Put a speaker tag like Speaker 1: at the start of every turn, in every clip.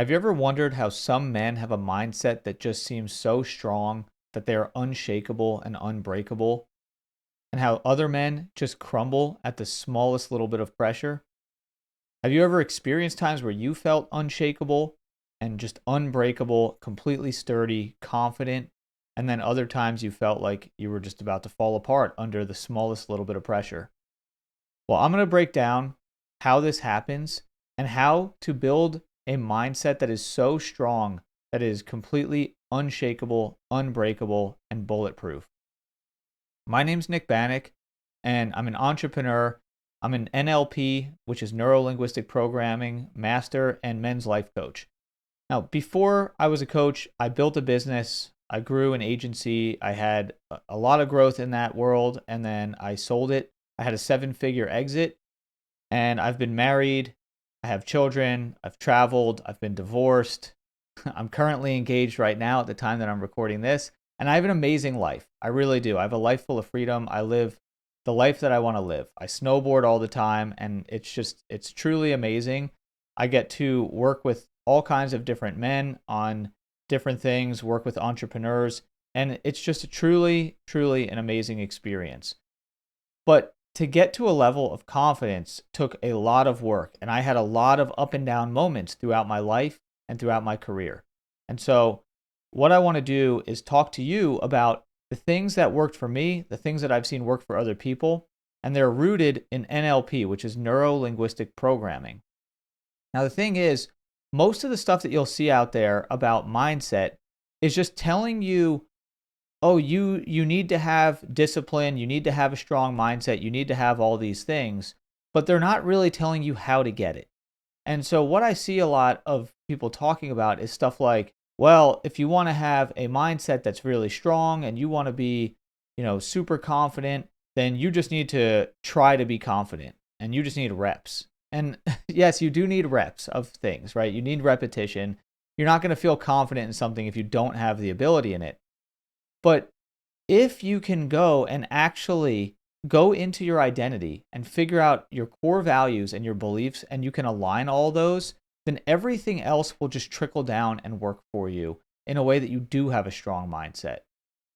Speaker 1: Have you ever wondered how some men have a mindset that just seems so strong that they are unshakable and unbreakable, and how other men just crumble at the smallest little bit of pressure? Have you ever experienced times where you felt unshakable and just unbreakable, completely sturdy, confident, and then other times you felt like you were just about to fall apart under the smallest little bit of pressure? Well, I'm going to break down how this happens and how to build a mindset that is so strong that is completely unshakable, unbreakable, and bulletproof. My name's Nick Bannock, and I'm an entrepreneur. I'm an NLP, which is neuro linguistic programming master and men's life coach. Now, before I was a coach, I built a business. I grew an agency. I had a lot of growth in that world, and then I sold it. I had a 7-figure exit, and I've been married. I have children. I've traveled. I've been divorced. I'm currently engaged right now at the time that I'm recording this, and I have an amazing life. I really do. I have a life full of freedom. I live the life that I want to live. I snowboard all the time, and it's truly amazing. I get to work with all kinds of different men on different things, work with entrepreneurs, and it's just truly, truly an amazing experience. But to get to a level of confidence took a lot of work, and I had a lot of up and down moments throughout my life and throughout my career. And so, what I want to do is talk to you about the things that worked for me, the things that I've seen work for other people, and they're rooted in NLP, which is neuro linguistic programming. Now, the thing is, most of the stuff that you'll see out there about mindset is just telling you, oh, you need to have discipline, you need to have a strong mindset, you need to have all these things, but they're not really telling you how to get it. And so what I see a lot of people talking about is stuff like, well, if you want to have a mindset that's really strong and you want to be, super confident, then you just need to try to be confident and you just need reps. And yes, you do need reps of things, right? You need repetition. You're not going to feel confident in something if you don't have the ability in it. But if you can go and actually go into your identity and figure out your core values and your beliefs, and you can align all those, then everything else will just trickle down and work for you in a way that you do have a strong mindset.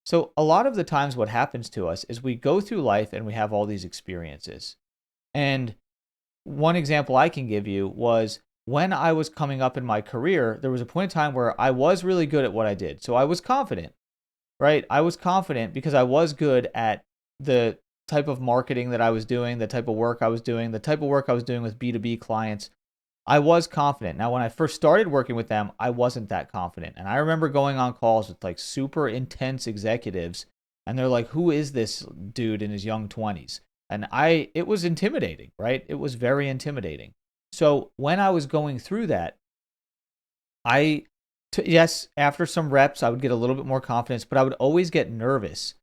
Speaker 1: So a lot of the times what happens to us is we go through life and we have all these experiences. And one example I can give you was when I was coming up in my career, there was a point in time where I was really good at what I did. So I was confident, right? I was confident because I was good at the type of marketing that I was doing, the type of work I was doing, the type of work I was doing with B2B clients. I was confident. Now, when I first started working with them, I wasn't that confident. And I remember going on calls with like super intense executives, and they're like, who is this dude in his young 20s? And it was intimidating, right? It was very intimidating. So when I was going through that, yes, after some reps, I would get a little bit more confidence, but I would always get nervous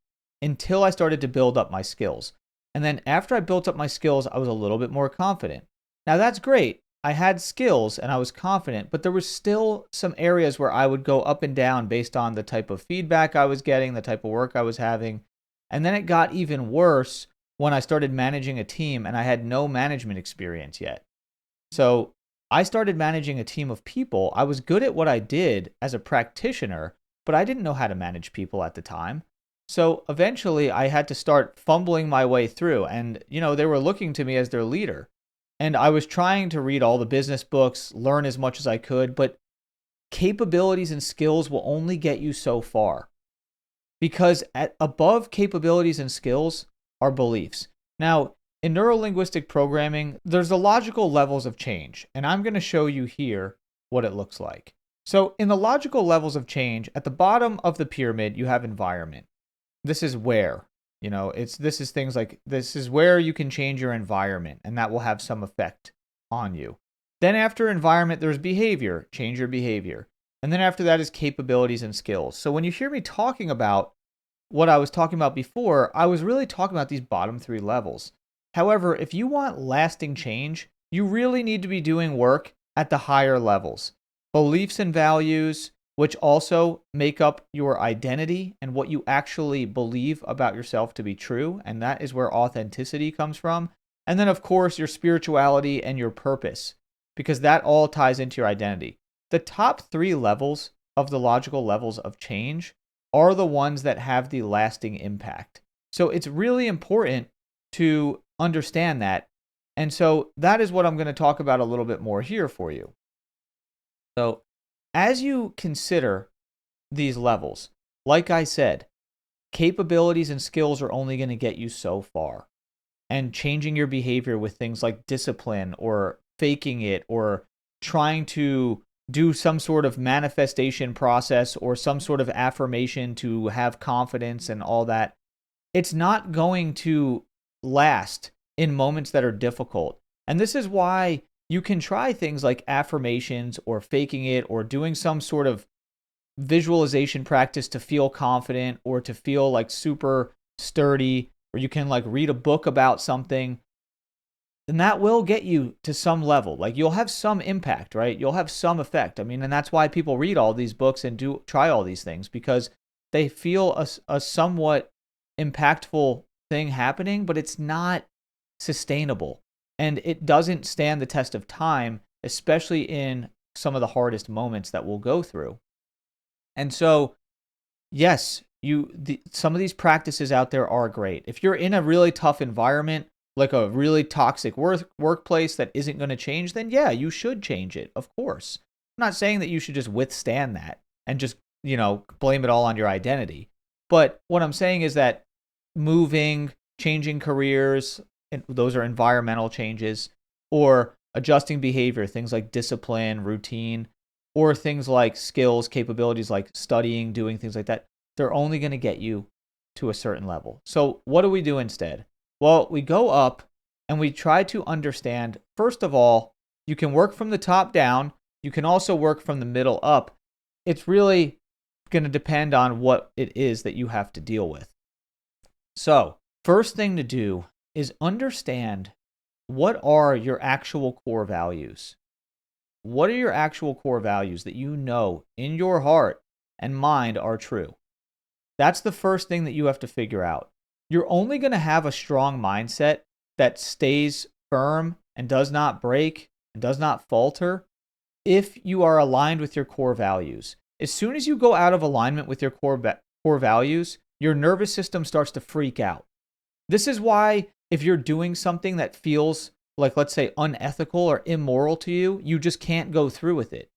Speaker 1: until I started to build up my skills. And then after I built up my skills, I was a little bit more confident. Now that's great. I had skills and I was confident, but there was still some areas where I would go up and down based on the type of feedback I was getting, the type of work I was having. And then it got even worse when I started managing a team and I had no management experience yet. So I started managing a team of people. I was good at what I did as a practitioner, but I didn't know how to manage people at the time. So eventually I had to start fumbling my way through. And, they were looking to me as their leader. And I was trying to read all the business books, learn as much as I could, but capabilities and skills will only get you so far. Because above capabilities and skills are beliefs. Now, in neurolinguistic programming, there's the logical levels of change, and I'm going to show you here what it looks like. So in the logical levels of change, at the bottom of the pyramid, you have environment. This is where, this is things like, this is where you can change your environment, and that will have some effect on you. Then after environment, there's behavior, change your behavior. And then after that is capabilities and skills. So when you hear me talking about what I was talking about before, I was really talking about these bottom 3 levels. However, if you want lasting change, you really need to be doing work at the higher levels. Beliefs and values, which also make up your identity and what you actually believe about yourself to be true, and that is where authenticity comes from. And then, of course, your spirituality and your purpose, because that all ties into your identity. the top 3 levels of the logical levels of change are the ones that have the lasting impact. So it's really important to understand that. And so that is what I'm going to talk about a little bit more here for you. So as you consider these levels, like I said, capabilities and skills are only going to get you so far. And changing your behavior with things like discipline or faking it or trying to do some sort of manifestation process or some sort of affirmation to have confidence and all that, it's not going to last in moments that are difficult. And this is why you can try things like affirmations or faking it or doing some sort of visualization practice to feel confident or to feel like super sturdy, or you can like read a book about something, then that will get you to some level. Like you'll have some impact, right? You'll have some effect. I mean, and that's why people read all these books and do try all these things, because they feel a somewhat impactful thing happening, but it's not sustainable. And it doesn't stand the test of time, especially in some of the hardest moments that we'll go through. And so, yes, some of these practices out there are great. If you're in a really tough environment, like a really toxic workplace that isn't going to change, then yeah, you should change it, of course. I'm not saying that you should just withstand that and just, blame it all on your identity. But what I'm saying is that moving, changing careers, those are environmental changes, or adjusting behavior, things like discipline, routine, or things like skills, capabilities like studying, doing things like that, they're only going to get you to a certain level. So what do we do instead? Well, we go up and we try to understand, first of all, you can work from the top down. You can also work from the middle up. It's really going to depend on what it is that you have to deal with. So first thing to do is understand, what are your actual core values? What are your actual core values that you know in your heart and mind are true? That's the first thing that you have to figure out. You're only going to have a strong mindset that stays firm and does not break and does not falter if you are aligned with your core values. As soon as you go out of alignment with your core values, your nervous system starts to freak out. This is why if you're doing something that feels like, let's say, unethical or immoral to you, you just can't go through with it.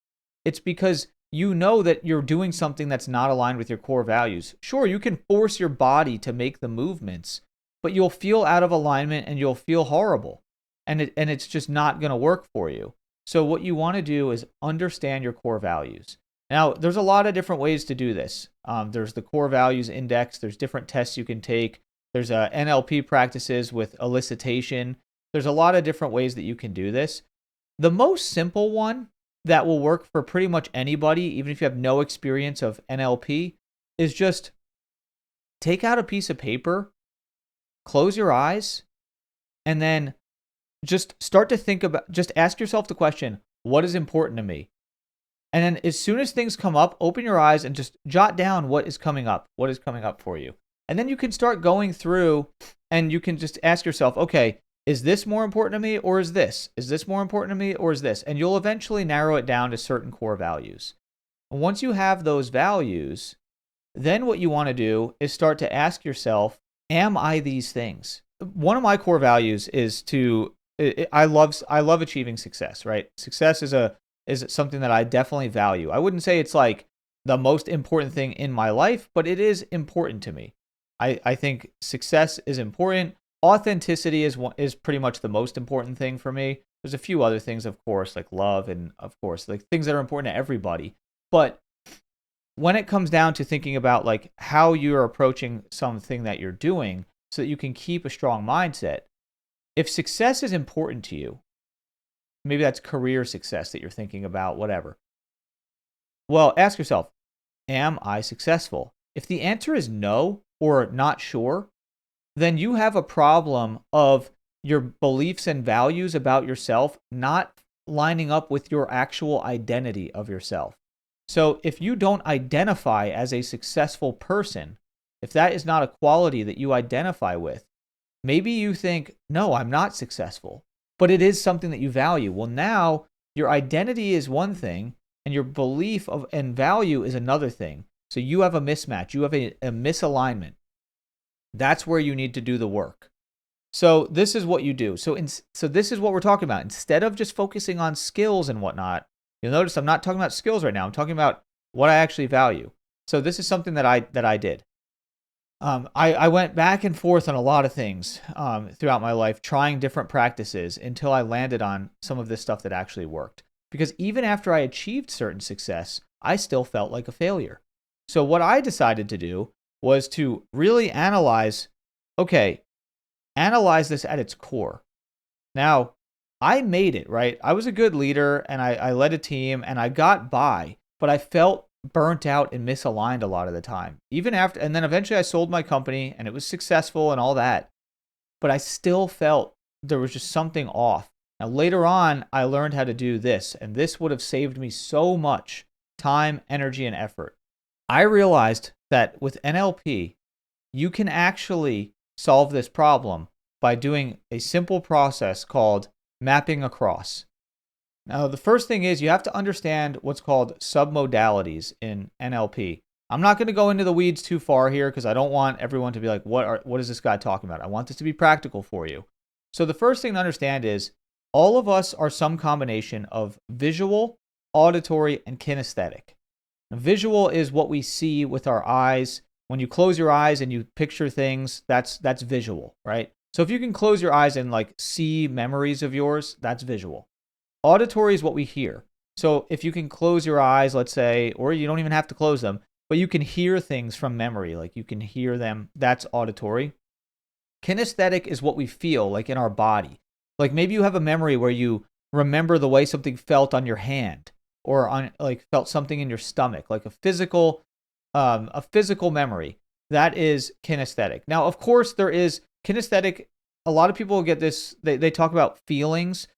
Speaker 1: It's because you know that you're doing something that's not aligned with your core values. Sure, you can force your body to make the movements, but you'll feel out of alignment and you'll feel horrible. And it's just not going to work for you. So what you want to do is understand your core values. Now, there's a lot of different ways to do this. There's the Core Values Index. There's different tests you can take. There's NLP practices with elicitation. There's a lot of different ways that you can do this. The most simple one that will work for pretty much anybody, even if you have no experience of NLP, is just take out a piece of paper, close your eyes, and then just start to think about, just ask yourself the question, what is important to me? And then as soon as things come up, open your eyes and just jot down what is coming up for you. And then you can start going through and you can just ask yourself, okay, is this more important to me or is this? Is this more important to me or is this? And you'll eventually narrow it down to certain core values. And once you have those values, then what you want to do is start to ask yourself, am I these things? One of my core values is I love achieving success, right? Success is something that I definitely value. I wouldn't say it's like the most important thing in my life, but it is important to me. I think success is important. Authenticity is pretty much the most important thing for me. There's a few other things, of course, like love and, of course, like things that are important to everybody. But when it comes down to thinking about like how you're approaching something that you're doing so that you can keep a strong mindset, if success is important to you, maybe that's career success that you're thinking about, whatever. Well, ask yourself, am I successful? If the answer is no or not sure, then you have a problem of your beliefs and values about yourself not lining up with your actual identity of yourself. So if you don't identify as a successful person, if that is not a quality that you identify with, maybe you think, no, I'm not successful, but it is something that you value. Well, now your identity is one thing, and your belief of and value is another thing. So you have a mismatch, you have a misalignment. That's where you need to do the work. So this is what you do. So this is what we're talking about. Instead of just focusing on skills and whatnot, you'll notice I'm not talking about skills right now. I'm talking about what I actually value. So this is something that I did. I went back and forth on a lot of things throughout my life, trying different practices until I landed on some of this stuff that actually worked. Because even after I achieved certain success, I still felt like a failure. So what I decided to do was to really analyze this at its core. Now, I made it, right? I was a good leader and I led a team and I got by, but I felt burnt out and misaligned a lot of the time. Even after, and then eventually I sold my company and it was successful and all that, but I still felt there was just something off. Now, later on, I learned how to do this, and this would have saved me so much time, energy, and effort. I realized that with NLP, you can actually solve this problem by doing a simple process called mapping across. Now, the first thing is you have to understand what's called submodalities in NLP. I'm not going to go into the weeds too far here because I don't want everyone to be like, what is this guy talking about? I want this to be practical for you. So the first thing to understand is all of us are some combination of visual, auditory, and kinesthetic. Now, visual is what we see with our eyes. When you close your eyes and you picture things, that's visual, right? So if you can close your eyes and like see memories of yours, that's visual. Auditory is what we hear. So if you can close your eyes, let's say, or you don't even have to close them, but you can hear things from memory, like you can hear them, that's auditory. Kinesthetic is what we feel, like in our body. Like maybe you have a memory where you remember the way something felt on your hand or on like felt something in your stomach, like a physical memory. That is kinesthetic. Now, of course, there is kinesthetic. A lot of people get this, they talk about feelings.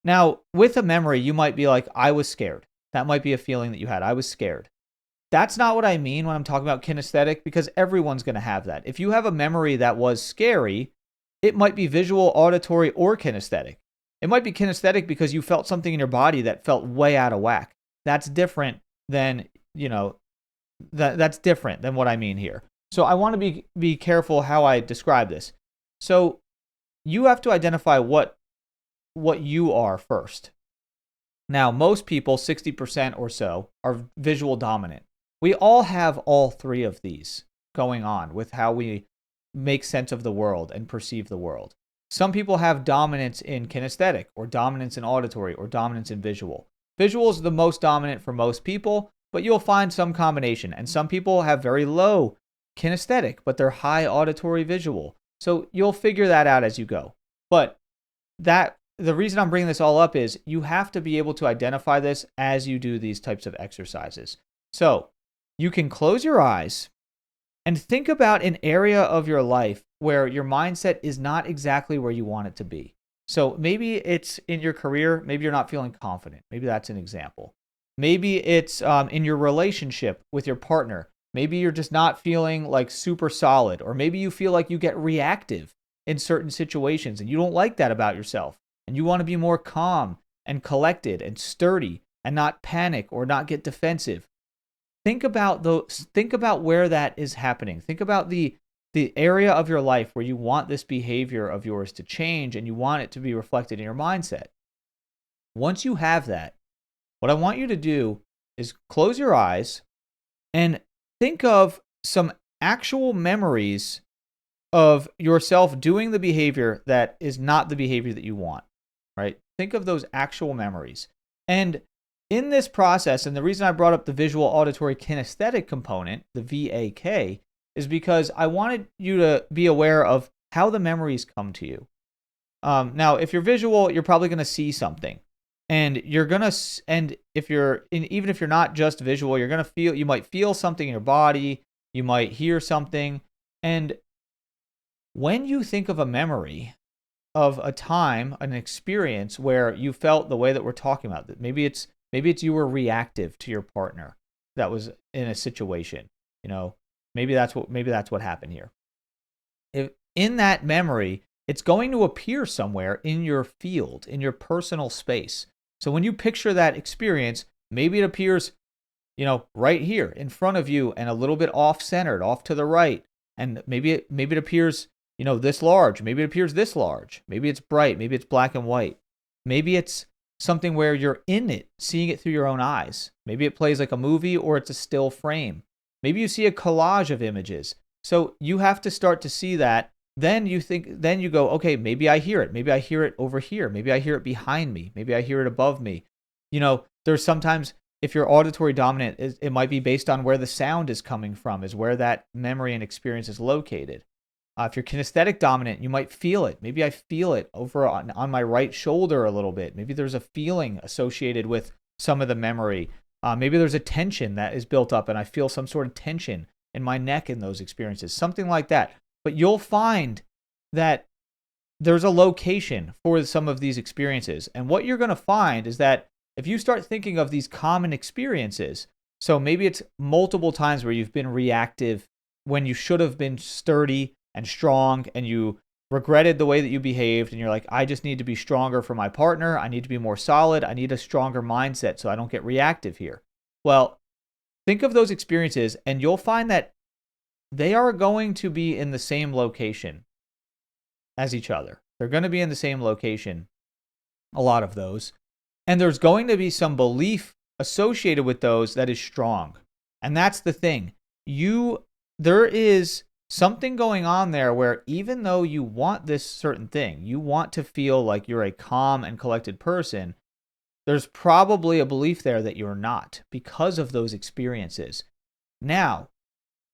Speaker 1: Now, with a memory, you might be like, I was scared. That might be a feeling that you had. I was scared. That's not what I mean when I'm talking about kinesthetic, because everyone's going to have that. If you have a memory that was scary, it might be visual, auditory, or kinesthetic. It might be kinesthetic because you felt something in your body that felt way out of whack. That's different than, that's different than what I mean here. So I want to be careful how I describe this. So you have to identify what you are first. Now, most people, 60% or so, are visual dominant. We all have all three of these going on with how we make sense of the world and perceive the world. Some people have dominance in kinesthetic, or dominance in auditory, or dominance in visual. Visual is the most dominant for most people, but you'll find some combination. And some people have very low kinesthetic, but they're high auditory visual. So you'll figure that out as you go. But the reason I'm bringing this all up is you have to be able to identify this as you do these types of exercises. So you can close your eyes and think about an area of your life where your mindset is not exactly where you want it to be. So maybe it's in your career. Maybe you're not feeling confident. Maybe that's an example. Maybe it's in your relationship with your partner. Maybe you're just not feeling like super solid, or maybe you feel like you get reactive in certain situations and you don't like that about yourself. And you want to be more calm and collected and sturdy and not panic or not get defensive. Think about where that is happening. Think about the area of your life where you want this behavior of yours to change and you want it to be reflected in your mindset. Once you have that, what I want you to do is close your eyes and think of some actual memories of yourself doing the behavior that is not the behavior that you want, right? Think of those actual memories. And in this process, and the reason I brought up the visual, auditory, kinesthetic component, the VAK, is because I wanted you to be aware of how the memories come to you. Now, if you're visual, you're probably going to see something. And even if you're not just visual, you might feel something in your body, you might hear something. And when you think of a memory of a time, an experience where you felt the way that we're talking about, that maybe it's you were reactive to your partner that was in a situation, maybe that's what happened here. If in that memory, it's going to appear somewhere in your field, in your personal space. So when you picture that experience, Maybe it appears, right here in front of you and a little bit off-centered, off to the right. And maybe it appears, this large. Maybe it appears this large. Maybe it's bright. Maybe it's black and white. Maybe it's something where you're in it, seeing it through your own eyes. Maybe it plays like a movie or it's a still frame. Maybe you see a collage of images. So you have to start to see that. Then you go, okay, maybe I hear it. Maybe I hear it over here. Maybe I hear it behind me. Maybe I hear it above me. There's sometimes, if you're auditory dominant, it might be based on where the sound is coming from, is where that memory and experience is located. If you're kinesthetic dominant, you might feel it. Maybe I feel it over on my right shoulder a little bit. Maybe there's a feeling associated with some of the memory. Maybe there's a tension that is built up and I feel some sort of tension in my neck in those experiences, something like that. But you'll find that there's a location for some of these experiences. And what you're going to find is that if you start thinking of these common experiences, so maybe it's multiple times where you've been reactive when you should have been sturdy and strong, and you regretted the way that you behaved, and you're like, I just need to be stronger for my partner. I need to be more solid. I need a stronger mindset so I don't get reactive here. Well, think of those experiences, and you'll find that they are going to be in the same location as each other. They're going to be in the same location, a lot of those. And there's going to be some belief associated with those that is strong. And that's the thing. There is something going on there where even though you want this certain thing, you want to feel like you're a calm and collected person, there's probably a belief there that you're not because of those experiences. Now,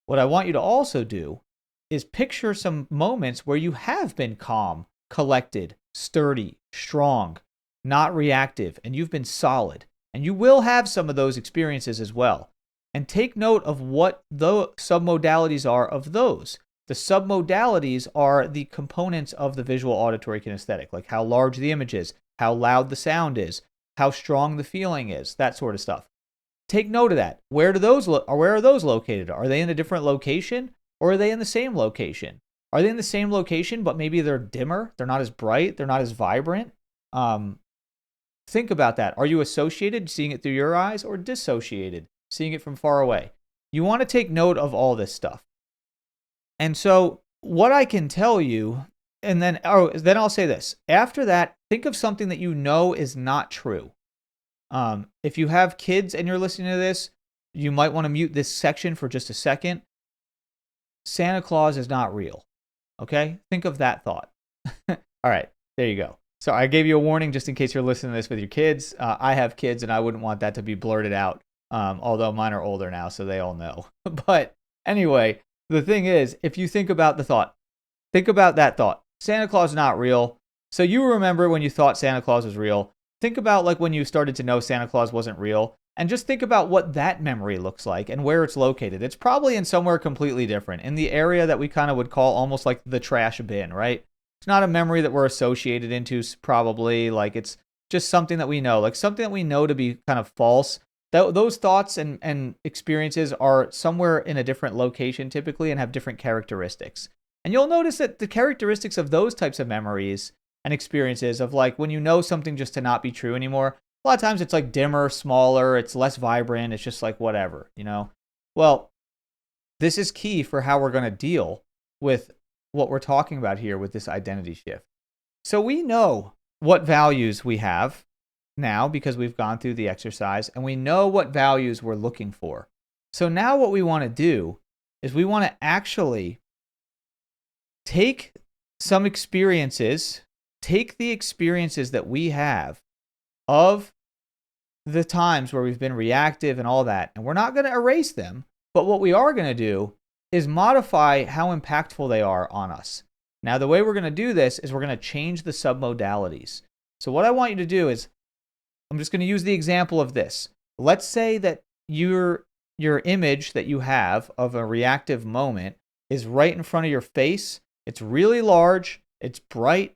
Speaker 1: what I want you to also do is picture some moments where you have been calm, collected, sturdy, strong, not reactive, and you've been solid. And you will have some of those experiences as well. And take note of what the submodalities are of those. The submodalities are the components of the visual, auditory, kinesthetic, like how large the image is, how loud the sound is, how strong the feeling is, that sort of stuff. Take note of that. Where are those located? Are they in a different location, or are they in the same location? Are they in the same location, but maybe they're dimmer? They're not as bright. They're not as vibrant. Think about that. Are you associated, seeing it through your eyes, or dissociated, seeing it from far away? You want to take note of all this stuff. And so what I can tell you, and then I'll say this. After that, think of something that you know is not true. If you have kids and you're listening to this, you might want to mute this section for just a second. Santa Claus is not real. Okay? Think of that thought. All right. There you go. So I gave you a warning just in case you're listening to this with your kids. I have kids and I wouldn't want that to be blurted out. Although mine are older now, so they all know. But anyway, the thing is, if you think about think about that thought. Santa Claus is not real. So you remember when you thought Santa Claus was real. Think about like when you started to know Santa Claus wasn't real. And just think about what that memory looks like and where it's located. It's probably in somewhere completely different. In the area that we kind of would call almost like the trash bin, right? It's not a memory that we're associated into, probably. Like it's just something that we know. Like something that we know to be kind of false. Those thoughts and experiences are somewhere in a different location typically and have different characteristics. And you'll notice that the characteristics of those types of memories and experiences of like when you know something just to not be true anymore, a lot of times it's like dimmer, smaller, it's less vibrant, it's just like whatever, Well, this is key for how we're going to deal with what we're talking about here with this identity shift. So we know what values we have now because we've gone through the exercise and we know what values we're looking for. So now what we want to do is we want to actually take some experiences, take the experiences that we have of the times where we've been reactive and all that, and we're not going to erase them, but what we are going to do is modify how impactful they are on us. Now, the way we're going to do this is we're going to change the submodalities. So what I want you to do is, I'm just going to use the example of this. Let's say that your image that you have of a reactive moment is right in front of your face. It's really large, it's bright,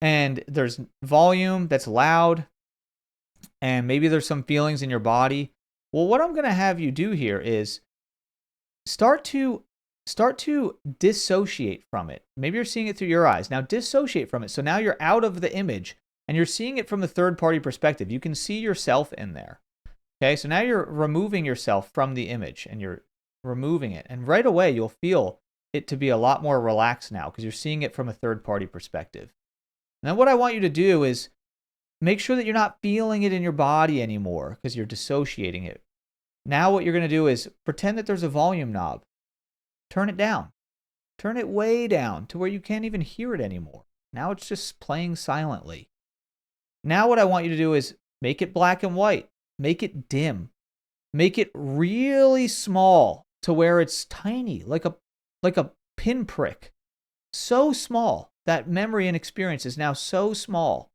Speaker 1: and there's volume that's loud, and maybe there's some feelings in your body. Well, what I'm going to have you do here is start to dissociate from it. Maybe you're seeing it through your eyes. Now dissociate from it. So now you're out of the image and you're seeing it from the third party perspective. You can see yourself in there. Okay, so now you're removing yourself from the image and you're removing it. And right away, you'll feel it to be a lot more relaxed now because you're seeing it from a third party perspective. Now, what I want you to do is make sure that you're not feeling it in your body anymore because you're dissociating it. Now, what you're going to do is pretend that there's a volume knob. Turn it down. Turn it way down to where you can't even hear it anymore. Now it's just playing silently. Now, what I want you to do is make it black and white. Make it dim. Make it really small to where it's tiny, like a pinprick. So small. That memory and experience is now so small.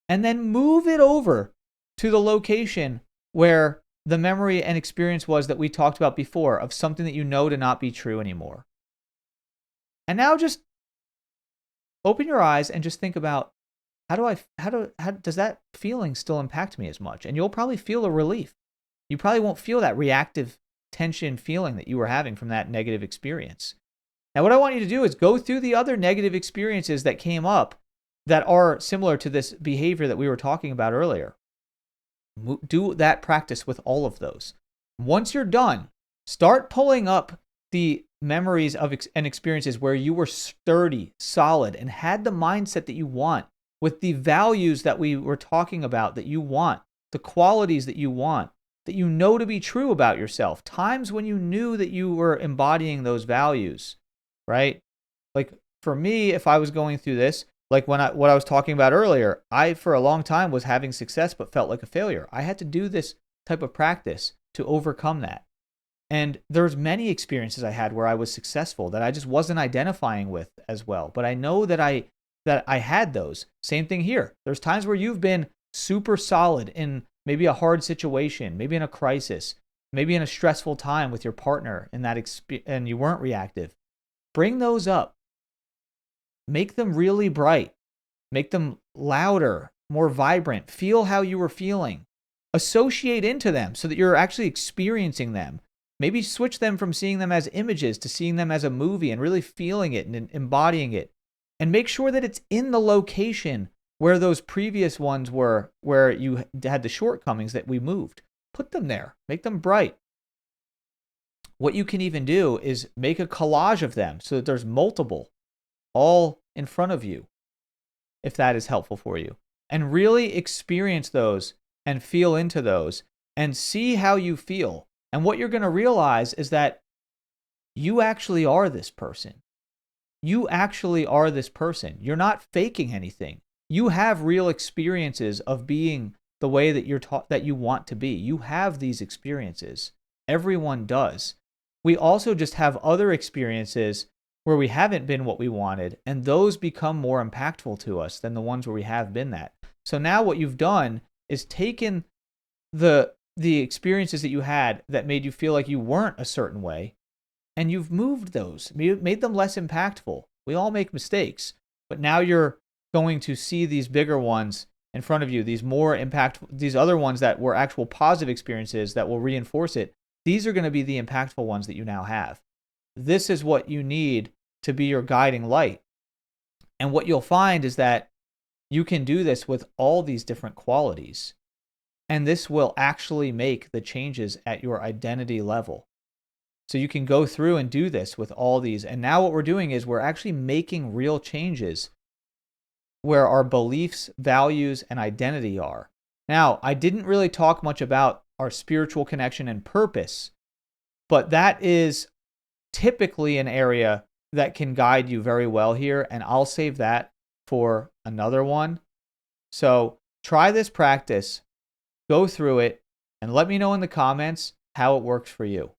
Speaker 1: And then move it over to the location where the memory and experience was that we talked about before of something that you know to not be true anymore. And now just open your eyes and just think about how does that feeling still impact me as much? And you'll probably feel a relief. You probably won't feel that reactive tension feeling that you were having from that negative experience. Now, what I want you to do is go through the other negative experiences that came up that are similar to this behavior that we were talking about earlier. Do that practice with all of those. Once you're done, start pulling up the memories of and experiences where you were sturdy, solid, and had the mindset that you want, with the values that we were talking about that you want, the qualities that you want, that you know to be true about yourself. Times when you knew that you were embodying those values, right? Like for me, if I was going through this, like what I was talking about earlier, I for a long time was having success but felt like a failure. I had to do this type of practice to overcome that. And there's many experiences I had where I was successful that I just wasn't identifying with as well. But I know that I had those. Same thing here. There's times where you've been super solid in maybe a hard situation, maybe in a crisis, maybe in a stressful time with your partner in that and you weren't reactive. Bring those up. Make them really bright. Make them louder, more vibrant. Feel how you were feeling. Associate into them so that you're actually experiencing them. Maybe switch them from seeing them as images to seeing them as a movie and really feeling it and embodying it. And make sure that it's in the location where those previous ones were, where you had the shortcomings that we moved. Put them there. Make them bright. What you can even do is make a collage of them so that there's multiple all in front of you, if that is helpful for you. And really experience those and feel into those and see how you feel. And what you're going to realize is that you actually are this person. You actually are this person. You're not faking anything. You have real experiences of being the way that you're taught that you want to be. You have these experiences. Everyone does. We also just have other experiences where we haven't been what we wanted, and those become more impactful to us than the ones where we have been that. So now what you've done is taken the experiences that you had that made you feel like you weren't a certain way, and you've moved those, made them less impactful. We all make mistakes, but now you're going to see these bigger ones in front of you, these more impactful, these other ones that were actual positive experiences that will reinforce it. These are going to be the impactful ones that you now have. This is what you need to be your guiding light. And what you'll find is that you can do this with all these different qualities. And this will actually make the changes at your identity level. So you can go through and do this with all these. And now what we're doing is we're actually making real changes where our beliefs, values, and identity are. Now, I didn't really talk much about our spiritual connection and purpose, but that is typically an area that can guide you very well here, and I'll save that for another one. So try this practice, go through it, and let me know in the comments how it works for you.